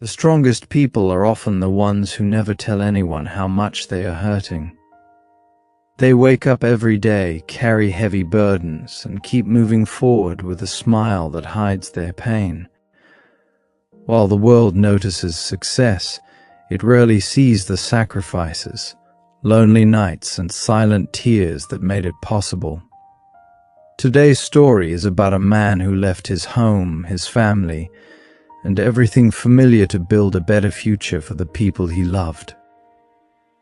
The strongest people are often the ones who never tell anyone how much they are hurting. They wake up every day, carry heavy burdens, and keep moving forward with a smile that hides their pain. While the world notices success, it rarely sees the sacrifices, lonely nights, and silent tears that made it possible. Today's story is about a man who left his home, his family, and everything familiar to build a better future for the people he loved.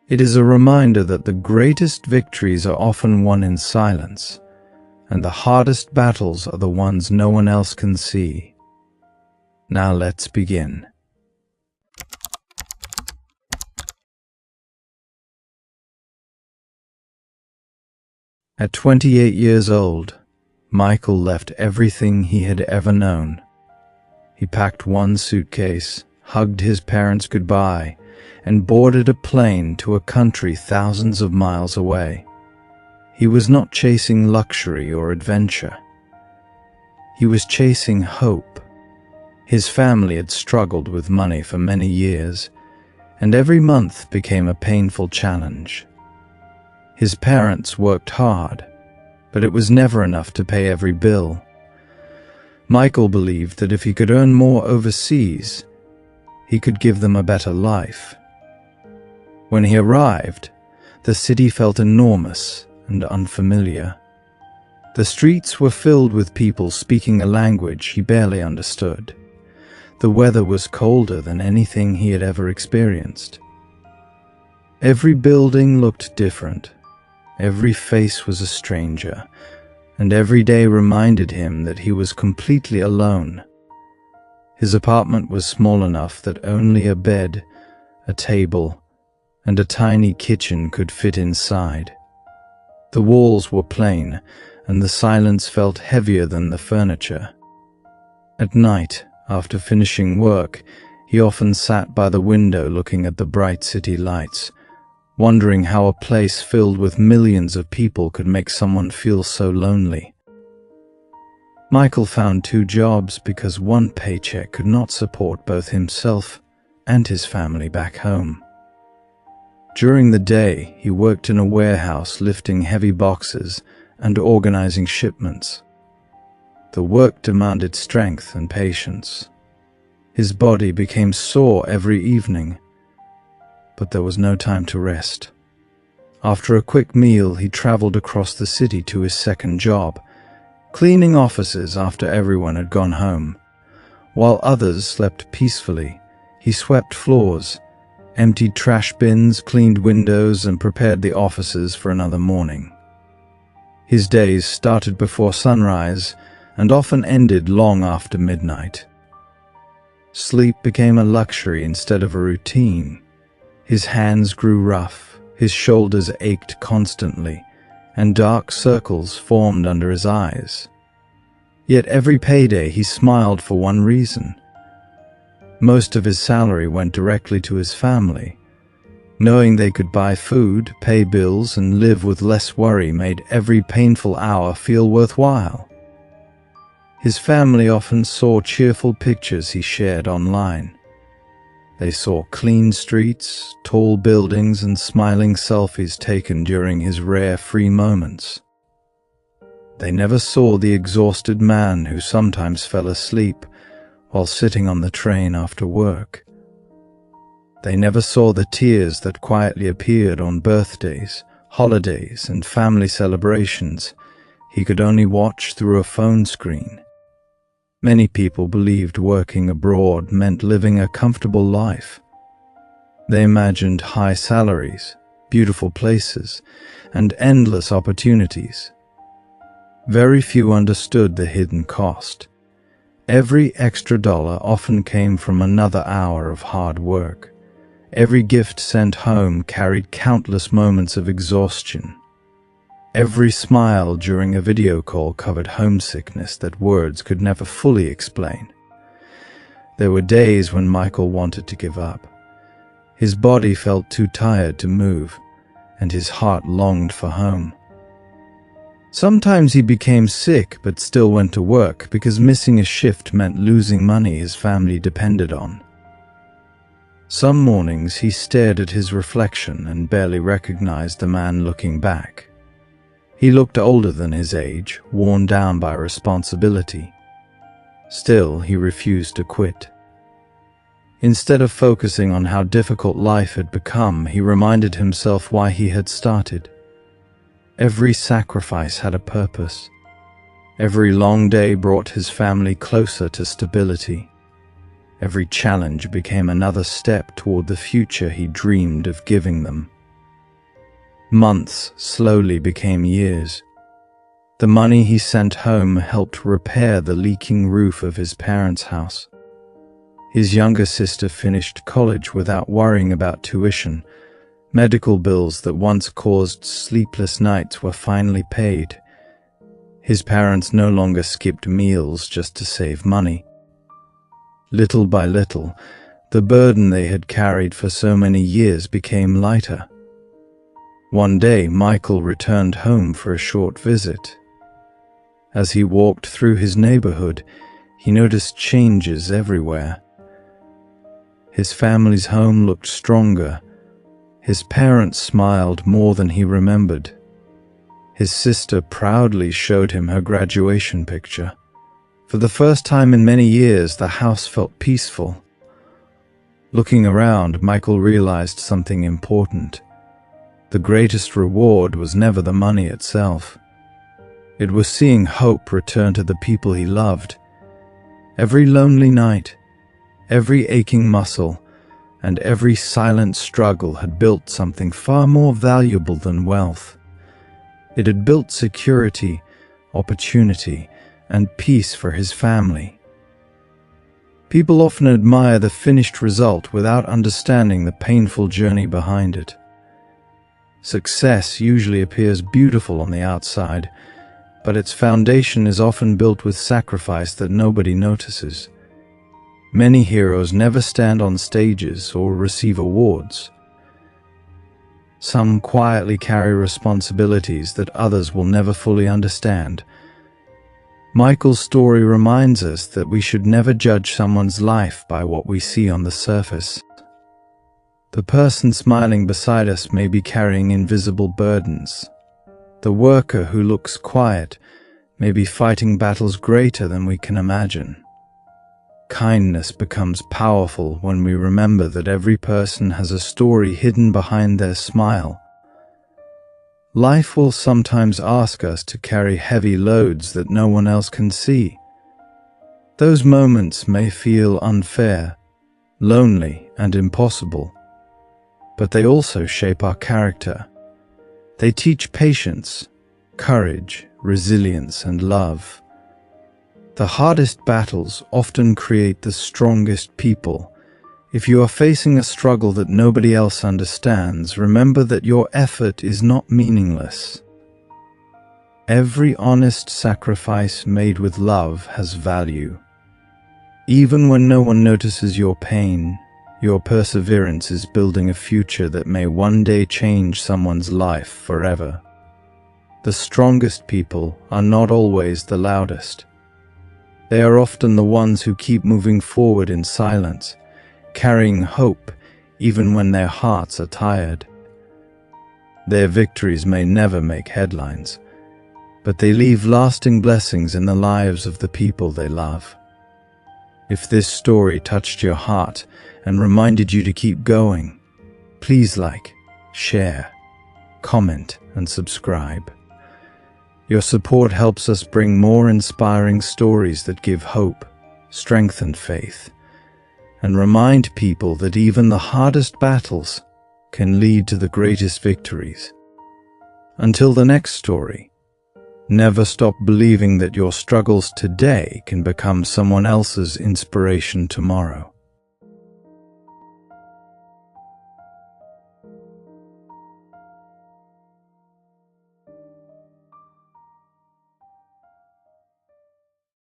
It is a reminder that the greatest victories are often won in silence, and the hardest battles are the ones no one else can see. Now let's begin. At 28 years old, Michael left everything he had ever known. He packed one suitcase, hugged his parents goodbye, and boarded a plane to a country thousands of miles away. He was not chasing luxury or adventure. He was chasing hope. His family had struggled with money for many years, and every month became a painful challenge. His parents worked hard, but it was never enough to pay every bill. Michael believed that if he could earn more overseas, he could give them a better life. When he arrived, the city felt enormous and unfamiliar. The streets were filled with people speaking a language he barely understood. The weather was colder than anything he had ever experienced. Every building looked different. Every face was a stranger, and every day reminded him that he was completely alone. His apartment was small enough that only a bed, a table, and a tiny kitchen could fit inside. The walls were plain, and the silence felt heavier than the furniture. At night, after finishing work, he often sat by the window looking at the bright city lights, wondering how a place filled with millions of people could make someone feel so lonely. Michael found 2 jobs because one paycheck could not support both himself and his family back home. During the day, he worked in a warehouse lifting heavy boxes and organizing shipments. The work demanded strength and patience. His body became sore every evening, but there was no time to rest. After a quick meal, he traveled across the city to his second job, cleaning offices after everyone had gone home. While others slept peacefully, he swept floors, emptied trash bins, cleaned windows, and prepared the offices for another morning. His days started before sunrise and often ended long after midnight. Sleep became a luxury instead of a routine. His hands grew rough, his shoulders ached constantly, and dark circles formed under his eyes. Yet every payday he smiled for one reason. Most of his salary went directly to his family. Knowing they could buy food, pay bills, and live with less worry made every painful hour feel worthwhile. His family often saw cheerful pictures he shared online. They saw clean streets, tall buildings, and smiling selfies taken during his rare free moments. They never saw the exhausted man who sometimes fell asleep while sitting on the train after work. They never saw the tears that quietly appeared on birthdays, holidays, and family celebrations he could only watch through a phone screen. Many people believed working abroad meant living a comfortable life. They imagined high salaries, beautiful places, and endless opportunities. Very few understood the hidden cost. Every extra dollar often came from another hour of hard work. Every gift sent home carried countless moments of exhaustion. Every smile during a video call covered homesickness that words could never fully explain. There were days when Michael wanted to give up. His body felt too tired to move, and his heart longed for home. Sometimes he became sick but still went to work because missing a shift meant losing money his family depended on. Some mornings he stared at his reflection and barely recognized the man looking back. He looked older than his age, worn down by responsibility. Still, he refused to quit. Instead of focusing on how difficult life had become, he reminded himself why he had started. Every sacrifice had a purpose. Every long day brought his family closer to stability. Every challenge became another step toward the future he dreamed of giving them. Months slowly became years. The money he sent home helped repair the leaking roof of his parents' house. His younger sister finished college without worrying about tuition. Medical bills that once caused sleepless nights were finally paid. His parents no longer skipped meals just to save money. Little by little, the burden they had carried for so many years became lighter. One day, Michael returned home for a short visit. As he walked through his neighborhood, he noticed changes everywhere. His family's home looked stronger. His parents smiled more than he remembered. His sister proudly showed him her graduation picture. For the first time in many years, the house felt peaceful. Looking around, Michael realized something important. The greatest reward was never the money itself. It was seeing hope return to the people he loved. Every lonely night, every aching muscle, and every silent struggle had built something far more valuable than wealth. It had built security, opportunity, and peace for his family. People often admire the finished result without understanding the painful journey behind it. Success usually appears beautiful on the outside, but its foundation is often built with sacrifice that nobody notices. Many heroes never stand on stages or receive awards. Some quietly carry responsibilities that others will never fully understand. Michael's story reminds us that we should never judge someone's life by what we see on the surface. The person smiling beside us may be carrying invisible burdens. The worker who looks quiet may be fighting battles greater than we can imagine. Kindness becomes powerful when we remember that every person has a story hidden behind their smile. Life will sometimes ask us to carry heavy loads that no one else can see. Those moments may feel unfair, lonely, and impossible, but they also shape our character. They teach patience, courage, resilience, and love. The hardest battles often create the strongest people. If you are facing a struggle that nobody else understands, remember that your effort is not meaningless. Every honest sacrifice made with love has value. Even when no one notices your pain, your perseverance is building a future that may one day change someone's life forever. The strongest people are not always the loudest. They are often the ones who keep moving forward in silence, carrying hope even when their hearts are tired. Their victories may never make headlines, but they leave lasting blessings in the lives of the people they love. If this story touched your heart and reminded you to keep going, please like, share, comment, and subscribe. Your support helps us bring more inspiring stories that give hope, strength, and faith, and remind people that even the hardest battles can lead to the greatest victories. Until the next story, never stop believing that your struggles today can become someone else's inspiration tomorrow.